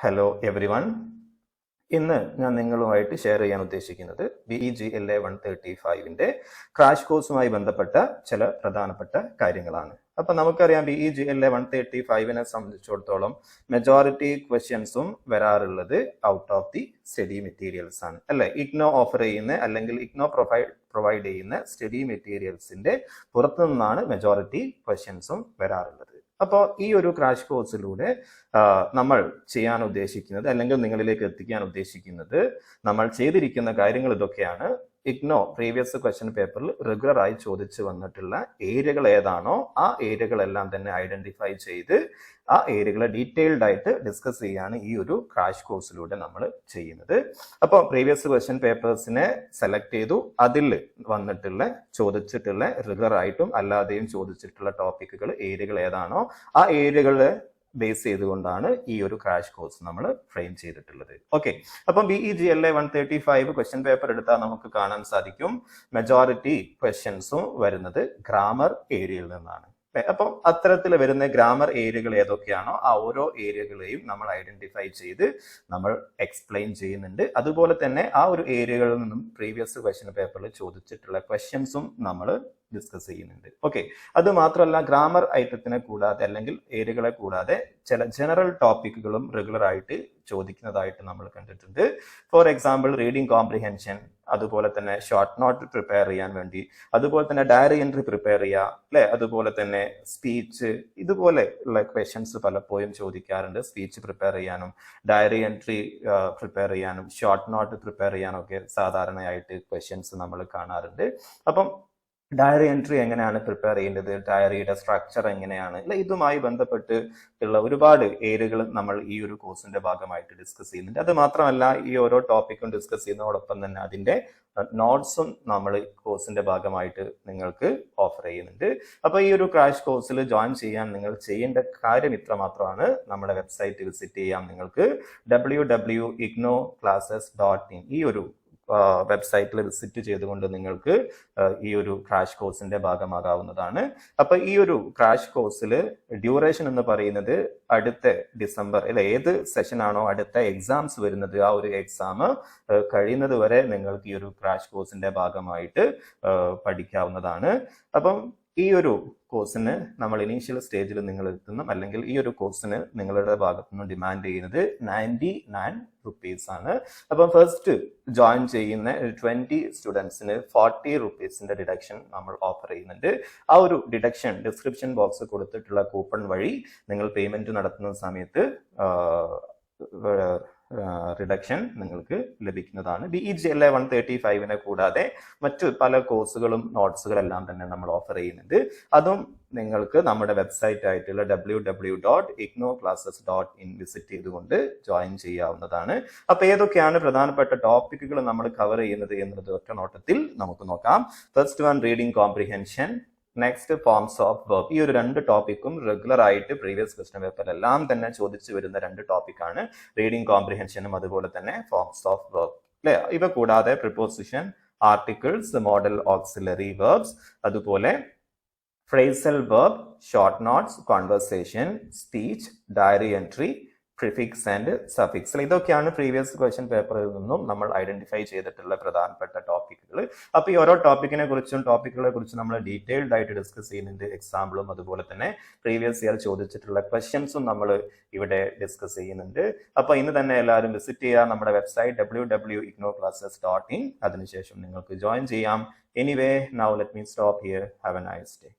Hello every one. ഇന്ന് ഞാൻ നിങ്ങളുമായിട്ട് ഷെയർ ചെയ്യാൻ ഉദ്ദേശിക്കുന്നത് BEGLA 135 ക്രാഷ് കോഴ്സുമായി ബന്ധപ്പെട്ട ചില പ്രധാനപ്പെട്ട കാര്യങ്ങളാണ്. അപ്പം നമുക്കറിയാം BEGLA 135 സംബന്ധിച്ചിടത്തോളം മെജോറിറ്റി ക്വസ്റ്റ്യൻസും വരാറുള്ളത് out of the study materials ആണ്, അല്ലെ? ഇഗ്നോ ഓഫർ ചെയ്യുന്ന അല്ലെങ്കിൽ ഇഗ്നോ പ്രൊവൈഡ് ചെയ്യുന്ന സ്റ്റഡി മെറ്റീരിയൽസിന്റെ പുറത്തു നിന്നാണ് മെജോറിറ്റി ക്വസ്റ്റ്യൻസും വരാറുള്ളത്. അപ്പോൾ ഈ ഒരു ക്രാഷ് കോഴ്സിലൂടെ നമ്മൾ ചെയ്യാൻ ഉദ്ദേശിക്കുന്നത് അല്ലെങ്കിൽ നിങ്ങളിലേക്ക് എത്തിക്കാൻ ഉദ്ദേശിക്കുന്നത് നമ്മൾ ചെയ്തിരിക്കുന്ന കാര്യങ്ങൾ ഇതൊക്കെയാണ്. ഇഗ്നോ പ്രീവിയസ് ക്വസ്റ്റ്യൻ പേപ്പറിൽ റെഗുലർ ആയി ചോദിച്ചു വന്നിട്ടുള്ള ഏരിയകൾ ഏതാണോ ആ ഏരിയകളെല്ലാം തന്നെ ഐഡന്റിഫൈ ചെയ്ത് ആ ഏരിയകളെ ഡീറ്റെയിൽഡ് ആയിട്ട് ഡിസ്കസ് ചെയ്യാണ് ഈ ഒരു ക്രാഷ് കോഴ്സിലൂടെ നമ്മൾ ചെയ്യുന്നത്. അപ്പോൾ പ്രീവിയസ് ക്വസ്റ്റ്യൻ പേപ്പേഴ്സിനെ സെലക്ട് ചെയ്തു, അതിൽ വന്നിട്ടുള്ള ചോദിച്ചിട്ടുള്ള റെഗുലർ ആയിട്ടും അല്ലാതെയും ചോദിച്ചിട്ടുള്ള ടോപ്പിക്കുകൾ ഏരിയകൾ ഏതാണോ ആ ഏരിയകളെ ബേസ് ചെയ്തുകൊണ്ടാണ് ഈ ഒരു ക്രാഷ് കോഴ്സ് നമ്മൾ ഫ്രെയിം ചെയ്തിട്ടുള്ളത്. ഓക്കെ, അപ്പം BEGLA 135 ക്വസ്റ്റ്യൻ പേപ്പർ എടുത്താൽ നമുക്ക് കാണാൻ സാധിക്കും മെജോറിറ്റി ക്വസ്റ്റ്യൻസും വരുന്നത് ഗ്രാമർ ഏരിയയിൽ നിന്നാണ്. അപ്പം അത്തരത്തിൽ വരുന്ന ഗ്രാമർ ഏരിയകൾ ഏതൊക്കെയാണോ ആ ഓരോ ഏരിയകളെയും നമ്മൾ ഐഡന്റിഫൈ ചെയ്ത് നമ്മൾ എക്സ്പ്ലെയിൻ ചെയ്യുന്നുണ്ട്. അതുപോലെ തന്നെ ആ ഒരു ഏരിയകളിൽ നിന്നും പ്രീവിയസ് ക്വസ്റ്റ്യൻ പേപ്പറിൽ ചോദിച്ചിട്ടുള്ള ക്വസ്റ്റ്യൻസും നമ്മൾ ഡിസ്കസ് ചെയ്യുന്നുണ്ട്. ഓക്കെ, അത് മാത്രമല്ല ഗ്രാമർ ഐറ്റത്തിനെ കൂടാതെ അല്ലെങ്കിൽ ഏരിയകളെ കൂടാതെ ചില ജനറൽ ടോപ്പിക്കുകളും റെഗുലർ ആയിട്ട് ചോദിക്കുന്നതായിട്ട് നമ്മൾ കണ്ടിട്ടുണ്ട്. ഫോർ എക്സാമ്പിൾ റീഡിംഗ് കോംപ്രിഹെൻഷൻ, അതുപോലെ തന്നെ ഷോർട്ട് നോട്ട് പ്രിപ്പയർ ചെയ്യാൻ വേണ്ടി, അതുപോലെ തന്നെ ഡയറി എൻട്രി പ്രിപ്പയർ ചെയ്യുക, അല്ലെ? അതുപോലെ തന്നെ സ്പീച്ച്, ഇതുപോലെ ഉള്ള ക്വസ്റ്റ്യൻസ് പലപ്പോഴും ചോദിക്കാറുണ്ട്. സ്പീച്ച് പ്രിപ്പയർ ചെയ്യാനും ഡയറി എൻട്രി പ്രിപ്പയർ ചെയ്യാനും ഷോർട്ട് നോട്ട് പ്രിപ്പയർ ചെയ്യാനും ഒക്കെ സാധാരണയായിട്ട് ക്വസ്റ്റ്യൻസ് നമ്മൾ കാണാറുണ്ട്. അപ്പം ഡയറി എൻട്രി എങ്ങനെയാണ് പ്രിപ്പയർ ചെയ്യേണ്ടത്, ഡയറിയുടെ സ്ട്രക്ചർ എങ്ങനെയാണ്, അല്ലെ? ഇതുമായി ബന്ധപ്പെട്ട് ഉള്ള ഒരുപാട് ഏരിയകൾ നമ്മൾ ഈ ഒരു കോഴ്സിന്റെ ഭാഗമായിട്ട് ഡിസ്കസ് ചെയ്യുന്നുണ്ട്. അത് മാത്രമല്ല ഈ ഓരോ ടോപ്പിക്കും ഡിസ്കസ് ചെയ്യുന്നതോടൊപ്പം തന്നെ അതിന്റെ നോട്ട്സും നമ്മൾ കോഴ്സിന്റെ ഭാഗമായിട്ട് നിങ്ങൾക്ക് ഓഫർ ചെയ്യുന്നുണ്ട്. അപ്പൊ ഈ ഒരു ക്രാഷ് കോഴ്സിൽ ജോയിൻ ചെയ്യാൻ നിങ്ങൾ ചെയ്യേണ്ട കാര്യം ഇത്ര മാത്രമാണ്. നമ്മുടെ വെബ്സൈറ്റ് വിസിറ്റ് ചെയ്യാം. നിങ്ങൾക്ക് www.ignoclasses.in ഈ ഒരു വെബ്സൈറ്റിൽ വിസിറ്റ് ചെയ്തുകൊണ്ട് നിങ്ങൾക്ക് ഈ ഒരു ക്രാഷ് കോഴ്സിന്റെ ഭാഗമാകാവുന്നതാണ്. അപ്പൊ ഈ ഒരു ക്രാഷ് കോഴ്സിൽ ഡ്യൂറേഷൻ എന്ന് പറയുന്നത് അടുത്ത ഡിസംബർ അല്ലെ ഏത് സെഷൻ ആണോ അടുത്ത എക്സാംസ് വരുന്നത് ആ ഒരു എക്സാം കഴിയുന്നത് വരെ നിങ്ങൾക്ക് ഈ ഒരു ക്രാഷ് കോഴ്സിന്റെ ഭാഗമായിട്ട് പഠിക്കാവുന്നതാണ്. അപ്പം ഈ ഒരു കോഴ്സിന് നമ്മൾ ഇനീഷ്യൽ സ്റ്റേജിൽ നിങ്ങൾ എത്തുന്ന അല്ലെങ്കിൽ ഈ ഒരു കോഴ്സിന് നിങ്ങളുടെ ഭാഗത്തു നിന്ന് ഡിമാൻഡ് ചെയ്യുന്നത് 99 rupees ആണ്. അപ്പം ഫസ്റ്റ് ജോയിൻ ചെയ്യുന്ന 20 സ്റ്റുഡൻസിന് 40 rupeesന്റെ ഡിഡക്ഷൻ നമ്മൾ ഓഫർ ചെയ്യുന്നുണ്ട്. ആ ഒരു ഡിഡക്ഷൻ ഡിസ്ക്രിപ്ഷൻ ബോക്സ് കൊടുത്തിട്ടുള്ള കൂപ്പൺ വഴി നിങ്ങൾ പേയ്മെന്റ് നടത്തുന്ന സമയത്ത് റിഡക്ഷൻ നിങ്ങൾക്ക് ലഭിക്കുന്നതാണ്. BEGLA 135 കൂടാതെ മറ്റു പല കോഴ്സുകളും നോട്ട്സുകളെല്ലാം തന്നെ നമ്മൾ ഓഫർ ചെയ്യുന്നുണ്ട്. അതും നിങ്ങൾക്ക് നമ്മുടെ വെബ്സൈറ്റ് ആയിട്ടുള്ള www.ignoclasses.in വിസിറ്റ് ചെയ്തുകൊണ്ട് ജോയിൻ ചെയ്യാവുന്നതാണ്. അപ്പൊ ഏതൊക്കെയാണ് പ്രധാനപ്പെട്ട ടോപ്പിക്കുകൾ നമ്മൾ കവർ ചെയ്യുന്നത് എന്നത് ഒറ്റ നോട്ടത്തിൽ നമുക്ക് നോക്കാം. First one reading comprehension, next forms of verb. ഈ ഒരു രണ്ട് ടോപ്പിക്കും റെഗുലർ ആയിട്ട് പ്രീവിയസ് ക്വസ്റ്റ്യൻ പേപ്പറിലെല്ലാം തന്നെ ചോദിച്ചു വരുന്ന രണ്ട് ടോപ്പിക്കാണ്. റീഡിംഗ് കോംപ്രിഹെൻഷനും അതുപോലെ തന്നെ ഫോംസ് ഓഫ് വെർബ്, അല്ലെ? ഇവ കൂടാതെ preposition, articles, modal auxiliary verbs, അതുപോലെ phrasal verb, short notes, conversation, speech, diary entry, prefix and suffix. ഇതൊക്കെയാണ് പ്രീവിയസ് ക്വസ്റ്റ്യൻ പേപ്പറിൽ നിന്നും നമ്മൾ ഐഡന്റിഫൈ ചെയ്തിട്ടുള്ള പ്രധാനപ്പെട്ട ടോപ്പിക്കുകൾ. അപ്പൊ ഈ ഓരോ ടോപ്പിക്കിനെ കുറിച്ചും ടോപ്പിക്കുകളെ കുറിച്ചും നമ്മൾ ഡീറ്റെയിൽഡ് ആയിട്ട് ഡിസ്കസ് ചെയ്യുന്നുണ്ട്. എക്സാമ്പിളും അതുപോലെ തന്നെ പ്രീവിയസ് ഇയർ ചോദിച്ചിട്ടുള്ള ക്വസ്റ്റ്യൻസും നമ്മൾ ഇവിടെ ഡിസ്കസ് ചെയ്യുന്നുണ്ട്. അപ്പൊ ഇന്ന് തന്നെ എല്ലാവരും വിസിറ്റ് ചെയ്യുക നമ്മുടെ വെബ്സൈറ്റ് www.ignoclasses.in. അതിനുശേഷം നിങ്ങൾക്ക് ജോയിൻ ചെയ്യാം. Anyway, now let me stop here. Have A nice day.